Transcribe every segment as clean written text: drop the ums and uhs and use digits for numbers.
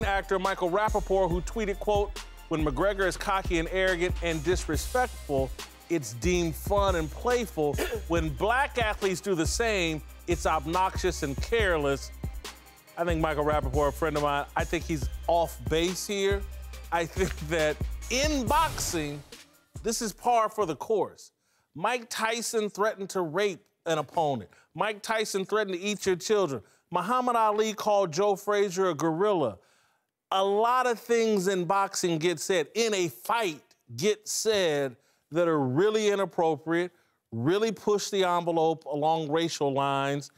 Actor Michael Rapaport, who tweeted, quote, "When McGregor is cocky and arrogant and disrespectful, it's deemed fun and playful. When black athletes do the same, it's obnoxious and careless." I think Michael Rapaport, a friend of mine, I think he's off base here. I think that in boxing, this is par for the course. Mike Tyson threatened to rape an opponent. Mike Tyson threatened to eat your children. Muhammad Ali called Joe Frazier a gorilla. A lot of things in boxing get said, in a fight, get said that are really inappropriate, really push the envelope along racial lines.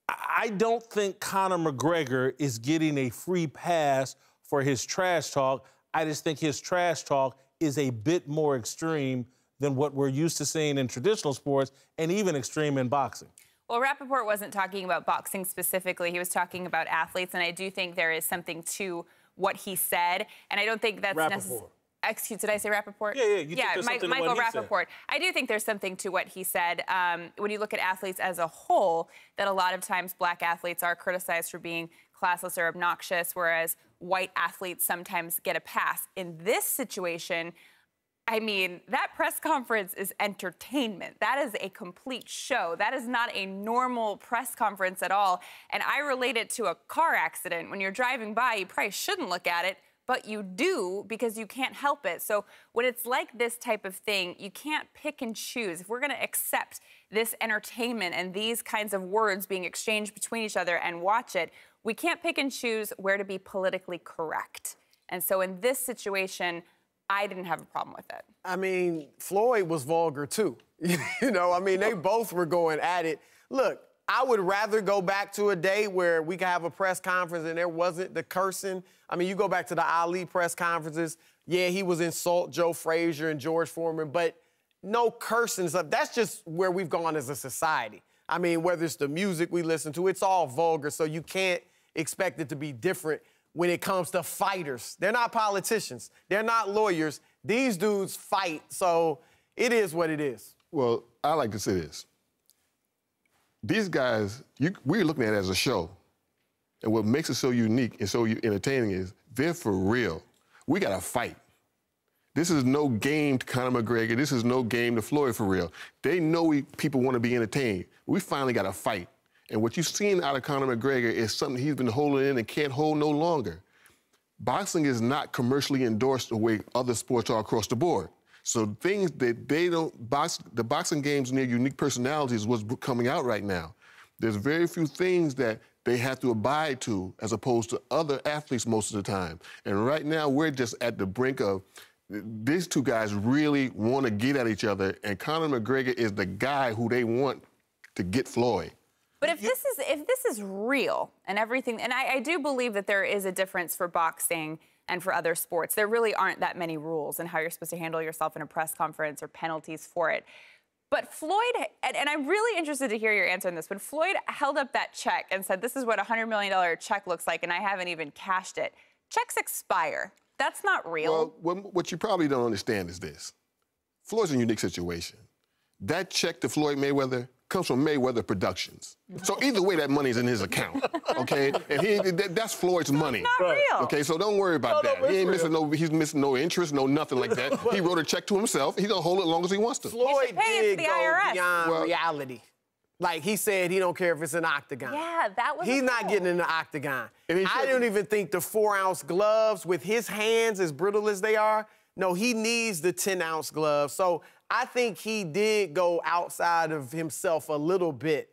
I don't think Conor McGregor is getting a free pass for his trash talk. I just think his trash talk is a bit more extreme than what we're used to seeing in traditional sports and even extreme in boxing. Well, Rapaport wasn't talking about boxing specifically. He was talking about athletes, and I do think there is something to what he said, and I don't think that's necessary. Excuse, did I say Rapaport? Yeah. Michael Rapaport. I do think there's something to what he said. When you look at athletes as a whole, that a lot of times black athletes are criticized for being classless or obnoxious, whereas white athletes sometimes get a pass. In this situation, I mean, that press conference is entertainment. That is a complete show. That is not a normal press conference at all. And I relate it to a car accident. When you're driving by, you probably shouldn't look at it, but you do because you can't help it. So when it's like this type of thing, you can't pick and choose. If we're going to accept this entertainment and these kinds of words being exchanged between each other and watch it, we can't pick and choose where to be politically correct. And so in this situation, I didn't have a problem with it. I mean, Floyd was vulgar, too. You know, I mean, they both were going at it. Look, I would rather go back to a day where we could have a press conference and there wasn't the cursing. I mean, you go back to the Ali press conferences. Yeah, he was insult Joe Frazier and George Foreman, but no cursing stuff. That's just where we've gone as a society. I mean, whether it's the music we listen to, it's all vulgar, so you can't expect it to be different when it comes to fighters. They're not politicians. They're not lawyers. These dudes fight, so it is what it is. Well, I like to say this. These guys, we're looking at it as a show. And what makes it so unique and so entertaining is they're for real. We got to fight. This is no game to Conor McGregor. This is no game to Floyd for real. They know people want to be entertained. We finally got to fight. And what you've seen out of Conor McGregor is something he's been holding in and can't hold no longer. Boxing is not commercially endorsed the way other sports are across the board. So things that they don't, the boxing games and their unique personalities is what's coming out right now. There's very few things that they have to abide to as opposed to other athletes most of the time. And right now we're just at the brink of, these two guys really want to get at each other, and Conor McGregor is the guy who they want to get Floyd. But if this is real and everything, and I do believe that there is a difference for boxing and for other sports. There really aren't that many rules in how you're supposed to handle yourself in a press conference or penalties for it. But Floyd, and I'm really interested to hear your answer on this, when Floyd held up that check and said, this is what a $100 million check looks like, and I haven't even cashed it. Checks expire. That's not real. Well, what you probably don't understand is this. Floyd's in a unique situation. That check to Floyd Mayweather comes from Mayweather Productions. So either way, that money's in his account, okay? And that's Floyd's money. It's not real. Okay, so don't worry about that. He ain't missing he's missing no interest, no nothing like that. He wrote a check to himself. He's gonna hold it as long as he wants to. Floyd did go beyond reality. Like, he said he don't care if it's an octagon. Yeah, that was He's not getting in the octagon. I don't even think the 4-ounce gloves with his hands, as brittle as they are, no, he needs the 10-ounce gloves. So I think he did go outside of himself a little bit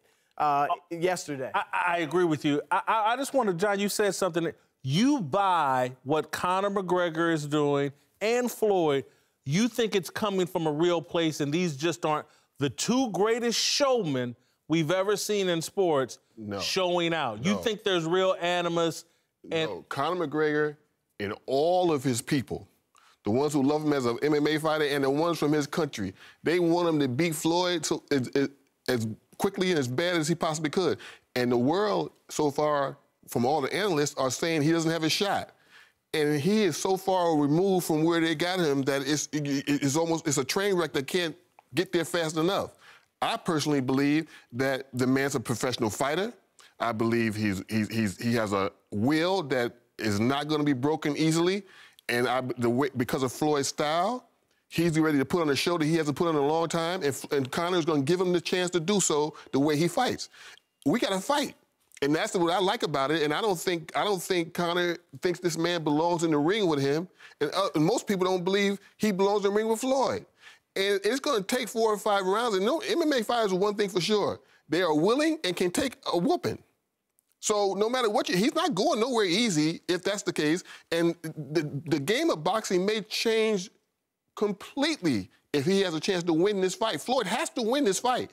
yesterday. I agree with you. I just wanted, John, you said something. You buy what Conor McGregor is doing and Floyd. You think it's coming from a real place, and these just aren't the two greatest showmen we've ever seen in sports showing out. No. You think there's real animus? No, Conor McGregor and all of his people, the ones who love him as an MMA fighter and the ones from his country, they want him to beat Floyd as quickly and as bad as he possibly could. And the world, so far, from all the analysts, are saying he doesn't have a shot. And he is so far removed from where they got him that it's a train wreck that can't get there fast enough. I personally believe that the man's a professional fighter. I believe he has a will that is not going to be broken easily, and because of Floyd's style, he's ready to put on a show that he hasn't put on in a long time, and Conor's going to give him the chance to do so the way he fights. We got to fight. And that's what I like about it. And I don't think Conor thinks this man belongs in the ring with him. And most people don't believe he belongs in the ring with Floyd. And it's going to take 4 or 5 rounds. And no MMA fighters are one thing for sure. They are willing and can take a whooping. So no matter what, he's not going nowhere easy if that's the case. And the game of boxing may change completely if he has a chance to win this fight. Floyd has to win this fight.